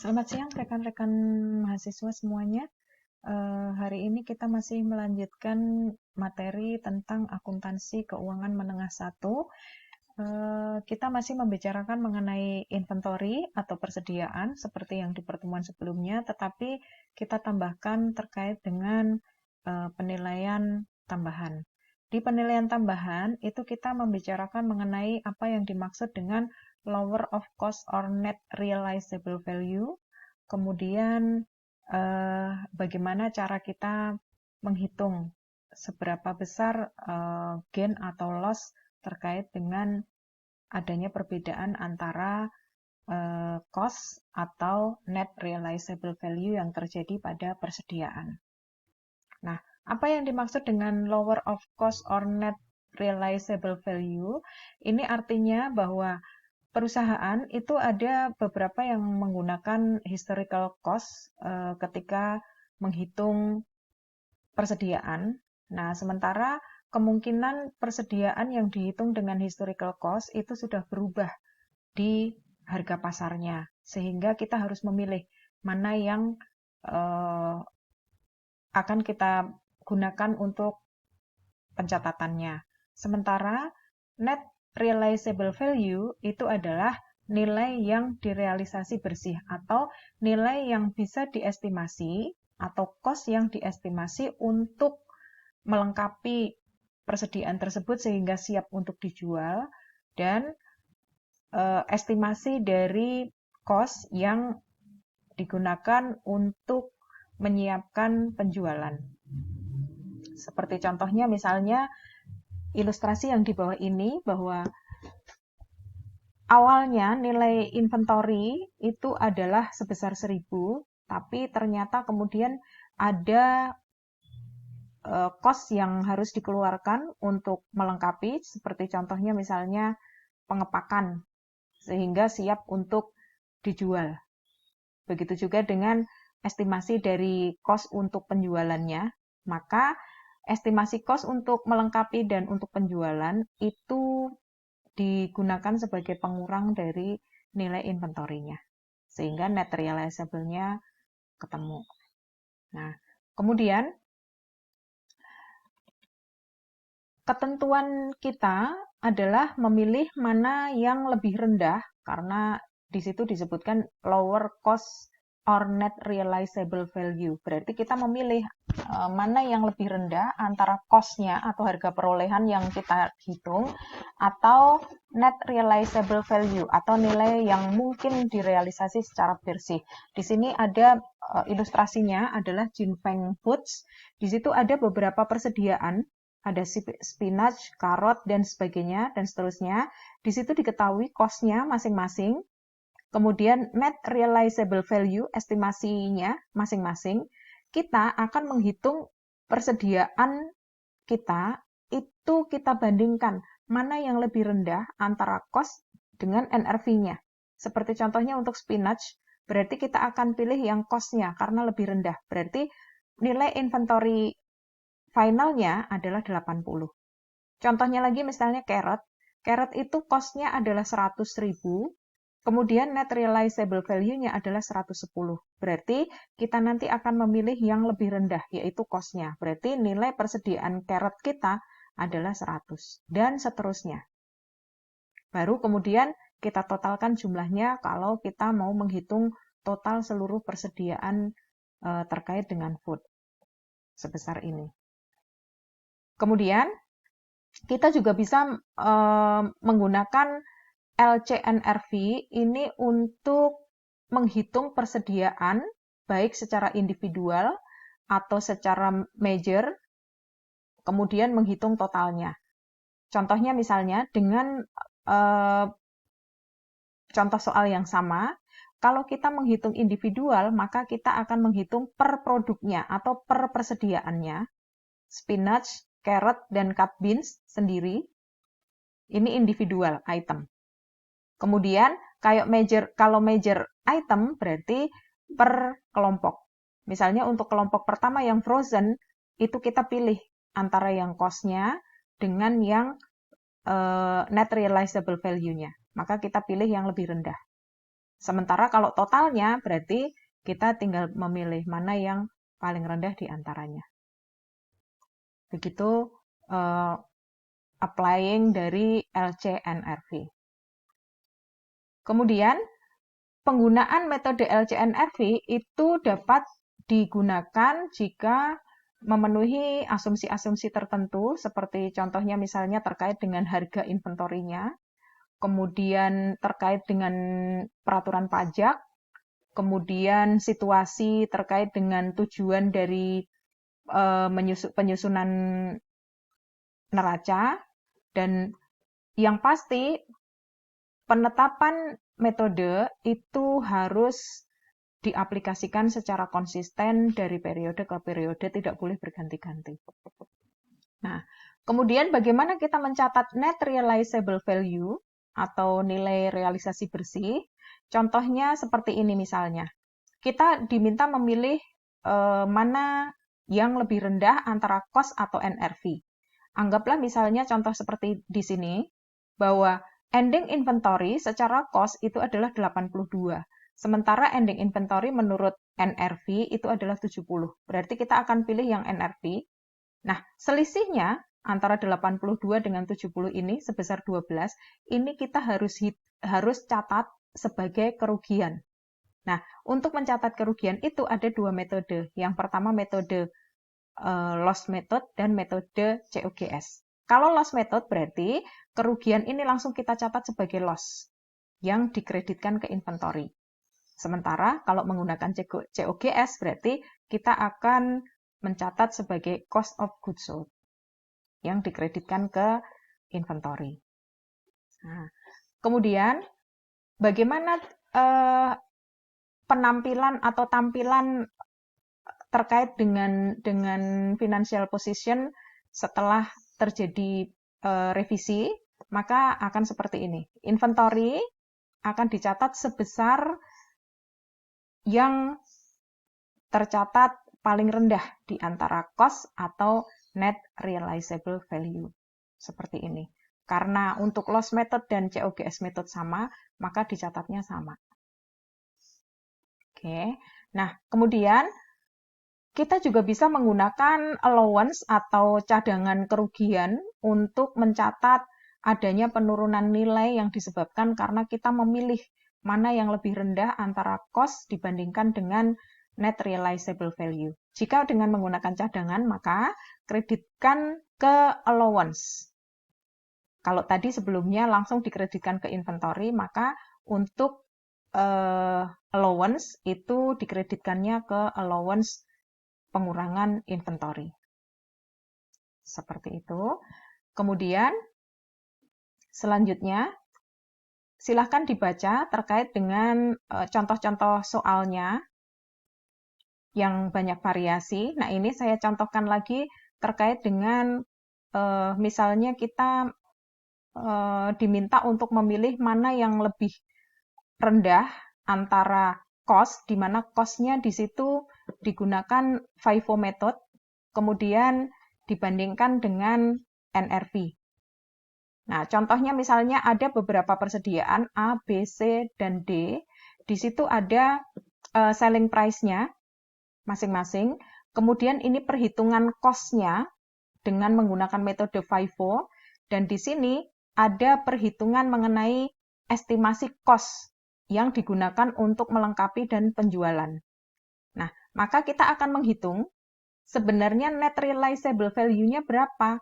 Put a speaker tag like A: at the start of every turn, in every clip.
A: Selamat siang rekan-rekan mahasiswa semuanya. Hari ini kita masih melanjutkan materi tentang akuntansi keuangan menengah 1. Kita masih membicarakan mengenai inventory atau persediaan seperti yang di pertemuan sebelumnya, tetapi kita tambahkan terkait dengan penilaian tambahan. Di penilaian tambahan itu kita membicarakan mengenai apa yang dimaksud dengan lower of cost or net realizable value. Kemudian bagaimana cara kita menghitung seberapa besar gain atau loss terkait dengan adanya perbedaan antara cost atau net realizable value yang terjadi pada persediaan. Nah, apa yang dimaksud dengan lower of cost or net realizable value? Ini artinya bahwa perusahaan itu ada beberapa yang menggunakan historical cost ketika menghitung persediaan. Nah, sementara kemungkinan persediaan yang dihitung dengan historical cost itu sudah berubah di harga pasarnya, sehingga kita harus memilih mana yang akan kita gunakan untuk pencatatannya. Sementara net realizable value itu adalah nilai yang direalisasi bersih atau nilai yang bisa diestimasi atau cost yang diestimasi untuk melengkapi persediaan tersebut sehingga siap untuk dijual dan estimasi dari cost yang digunakan untuk menyiapkan penjualan. Seperti contohnya misalnya ilustrasi yang di bawah ini bahwa awalnya nilai inventory itu adalah sebesar 1.000, tapi ternyata kemudian ada cost yang harus dikeluarkan untuk melengkapi, seperti contohnya misalnya pengepakan, sehingga siap untuk dijual. Begitu juga dengan estimasi dari cost untuk penjualannya, maka estimasi cost untuk melengkapi dan untuk penjualan itu digunakan sebagai pengurang dari nilai inventory-nya, sehingga net realizable-nya ketemu. Nah, kemudian ketentuan kita adalah memilih mana yang lebih rendah, karena di situ disebutkan lower cost or net realizable value. Berarti kita memilih mana yang lebih rendah antara cost-nya atau harga perolehan yang kita hitung atau net realizable value atau nilai yang mungkin direalisasi secara bersih. Di sini ada ilustrasinya adalah Jinfeng Foods. Di situ ada beberapa persediaan, ada spinach, karot, dan sebagainya, dan seterusnya. Di situ diketahui cost-nya masing-masing. Kemudian net realizable value, estimasinya masing-masing, kita akan menghitung persediaan kita, itu kita bandingkan mana yang lebih rendah antara cost dengan NRV-nya. Seperti contohnya untuk spinach, berarti kita akan pilih yang cost-nya karena lebih rendah. Berarti nilai inventory finalnya adalah 80. Contohnya lagi misalnya carrot. Carrot itu cost-nya adalah 100.000, kemudian net realizable value-nya adalah 110. Berarti kita nanti akan memilih yang lebih rendah, yaitu cost-nya. Berarti nilai persediaan carrot kita adalah 100. Dan seterusnya. Baru kemudian kita totalkan jumlahnya kalau kita mau menghitung total seluruh persediaan terkait dengan food. Sebesar ini. Kemudian, kita juga bisa menggunakan LCNRV ini untuk menghitung persediaan, baik secara individual atau secara major, kemudian menghitung totalnya. Contohnya misalnya, dengan contoh soal yang sama, kalau kita menghitung individual, maka kita akan menghitung per produknya atau per persediaannya. Spinach, carrot, dan cut beans sendiri. Ini individual item. Kemudian, kalau major item berarti per kelompok. Misalnya untuk kelompok pertama yang frozen, itu kita pilih antara yang cost-nya dengan yang net realizable value-nya. Maka kita pilih yang lebih rendah. Sementara kalau totalnya berarti kita tinggal memilih mana yang paling rendah di antaranya. Begitu applying dari LCNRV. Kemudian penggunaan metode LCNRV itu dapat digunakan jika memenuhi asumsi-asumsi tertentu, seperti contohnya misalnya terkait dengan harga inventorinya, kemudian terkait dengan peraturan pajak, kemudian situasi terkait dengan tujuan dari penyusunan neraca, dan yang pasti penetapan metode itu harus diaplikasikan secara konsisten dari periode ke periode, tidak boleh berganti-ganti. Nah, kemudian bagaimana kita mencatat net realizable value atau nilai realisasi bersih? Contohnya seperti ini misalnya. Kita diminta memilih mana yang lebih rendah antara cost atau NRV. Anggaplah misalnya contoh seperti di sini, bahwa ending inventory secara cost itu adalah 82. Sementara ending inventory menurut NRV itu adalah 70. Berarti kita akan pilih yang NRV. Nah, selisihnya antara 82 dengan 70 ini sebesar 12, ini kita harus catat sebagai kerugian. Nah, untuk mencatat kerugian itu ada dua metode. Yang pertama metode loss method dan metode COGS. Kalau loss method berarti kerugian ini langsung kita catat sebagai loss yang dikreditkan ke inventory. Sementara kalau menggunakan COGS berarti kita akan mencatat sebagai cost of goods sold yang dikreditkan ke inventory. Nah, kemudian bagaimana penampilan atau tampilan terkait dengan financial position setelah terjadi revisi, maka akan seperti ini. Inventory akan dicatat sebesar yang tercatat paling rendah di antara cost atau net realizable value. Seperti ini. Karena untuk loss method dan COGS method sama, maka dicatatnya sama. Oke. Nah, kemudian kita juga bisa menggunakan allowance atau cadangan kerugian untuk mencatat adanya penurunan nilai yang disebabkan karena kita memilih mana yang lebih rendah antara cost dibandingkan dengan net realizable value. Jika dengan menggunakan cadangan, maka kreditkan ke allowance. Kalau tadi sebelumnya langsung dikreditkan ke inventory, maka untuk allowance itu dikreditkannya ke allowance pengurangan inventory. Seperti itu. Kemudian, selanjutnya, silahkan dibaca terkait dengan contoh-contoh soalnya yang banyak variasi. Nah, ini saya contohkan lagi terkait dengan misalnya kita diminta untuk memilih mana yang lebih rendah antara cost, di mana cost-nya di situ digunakan FIFO method, kemudian dibandingkan dengan NRV. Nah, contohnya misalnya ada beberapa persediaan A, B, C, dan D. Di situ ada selling price-nya masing-masing. Kemudian ini perhitungan cost-nya dengan menggunakan metode FIFO. Dan di sini ada perhitungan mengenai estimasi cost yang digunakan untuk melengkapi dan penjualan. Nah, maka kita akan menghitung sebenarnya net realizable value-nya berapa.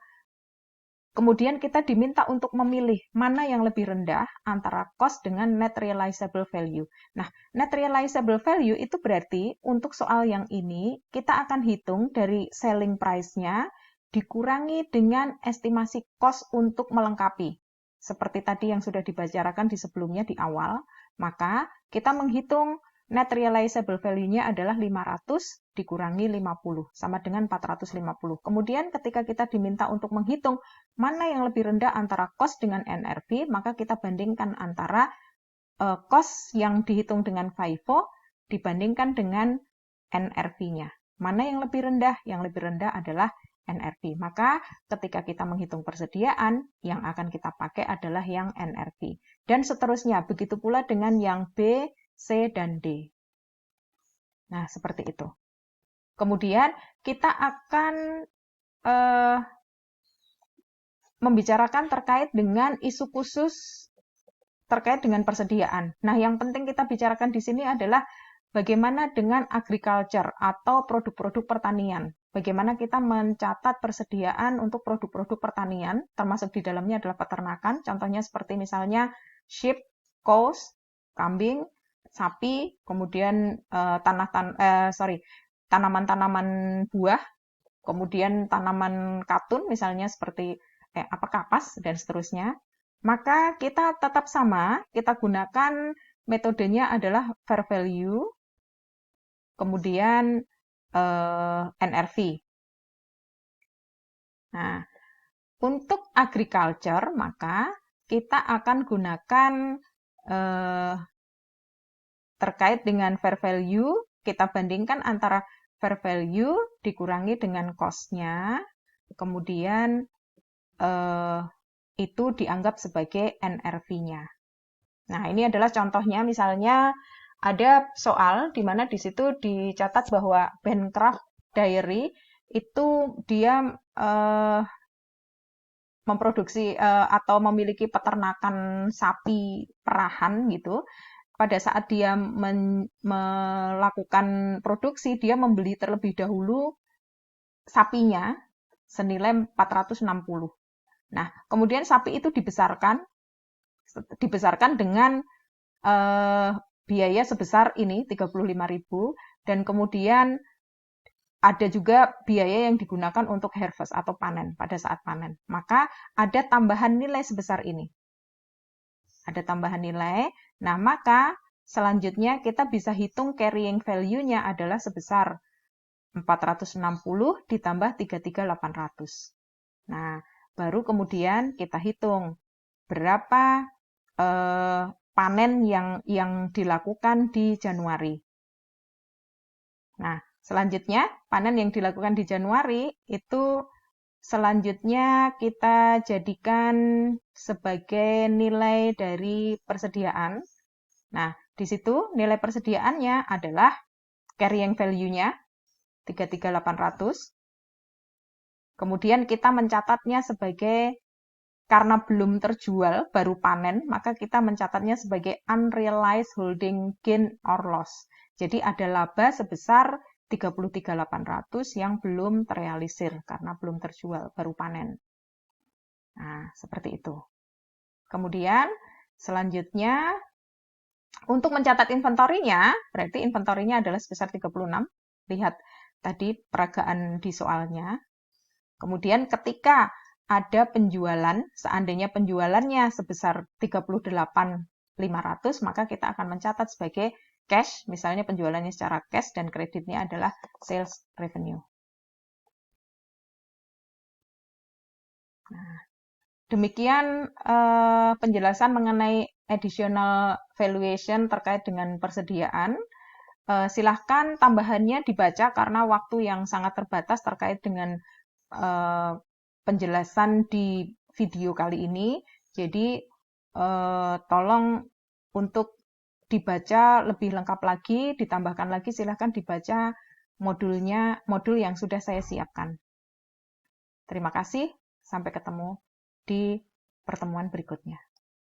A: Kemudian kita diminta untuk memilih mana yang lebih rendah antara cost dengan net realizable value. Nah, net realizable value itu berarti untuk soal yang ini kita akan hitung dari selling price-nya dikurangi dengan estimasi cost untuk melengkapi. Seperti tadi yang sudah dibicarakan di sebelumnya di awal, maka kita menghitung net realizable value-nya adalah 500 dikurangi 50, sama dengan 450. Kemudian ketika kita diminta untuk menghitung mana yang lebih rendah antara cost dengan NRV, maka kita bandingkan antara cost yang dihitung dengan FIFO dibandingkan dengan NRV-nya. Mana yang lebih rendah? Yang lebih rendah adalah NRV. Maka ketika kita menghitung persediaan, yang akan kita pakai adalah yang NRV. Dan seterusnya, begitu pula dengan yang B, C, dan D. Nah, seperti itu. Kemudian kita akan membicarakan terkait dengan isu khusus terkait dengan persediaan. Nah, yang penting kita bicarakan di sini adalah bagaimana dengan agriculture atau produk-produk pertanian. Bagaimana kita mencatat persediaan untuk produk-produk pertanian, termasuk di dalamnya adalah peternakan. Contohnya seperti misalnya sheep, cows, kambing, sapi, kemudian tanaman-tanaman buah, kemudian tanaman katun misalnya seperti kapas dan seterusnya. Maka kita tetap sama, kita gunakan metodenya adalah fair value, kemudian NRV. Nah, untuk agriculture, maka kita akan gunakan terkait dengan fair value, kita bandingkan antara fair value dikurangi dengan cost-nya, kemudian itu dianggap sebagai NRV-nya. Nah, ini adalah contohnya, misalnya ada soal di mana di situ dicatat bahwa Bancroft Dairy itu dia memproduksi atau memiliki peternakan sapi perahan gitu. Pada saat dia melakukan produksi, dia membeli terlebih dahulu sapinya senilai 460. Nah, kemudian sapi itu dibesarkan dengan biaya sebesar ini 35.000, dan kemudian ada juga biaya yang digunakan untuk harvest atau panen pada saat panen. Maka ada tambahan nilai sebesar ini. Ada tambahan nilai. Nah, maka selanjutnya kita bisa hitung carrying value-nya adalah sebesar 460 ditambah 33.800. Nah, baru kemudian kita hitung berapa panen yang dilakukan di Januari. Nah, selanjutnya panen yang dilakukan di Januari itu selanjutnya kita jadikan sebagai nilai dari persediaan. Nah, di situ nilai persediaannya adalah carrying value-nya 33.800. Kemudian kita mencatatnya sebagai, karena belum terjual, baru panen, maka kita mencatatnya sebagai unrealized holding gain or loss. Jadi ada laba sebesar 33.800 yang belum terrealisir karena belum terjual, baru panen. Nah, seperti itu. Kemudian selanjutnya untuk mencatat inventorinya, berarti inventorinya adalah sebesar 36. Lihat tadi peragaan di soalnya. Kemudian ketika ada penjualan, seandainya penjualannya sebesar 38.500, maka kita akan mencatat sebagai cash, misalnya penjualannya secara cash dan kreditnya adalah sales revenue. Nah, demikian penjelasan mengenai additional valuation terkait dengan persediaan. Silahkan tambahannya dibaca karena waktu yang sangat terbatas terkait dengan penjelasan di video kali ini. Jadi tolong untuk dibaca lebih lengkap lagi, ditambahkan lagi, silahkan dibaca modul yang sudah saya siapkan. Terima kasih, sampai ketemu di pertemuan berikutnya.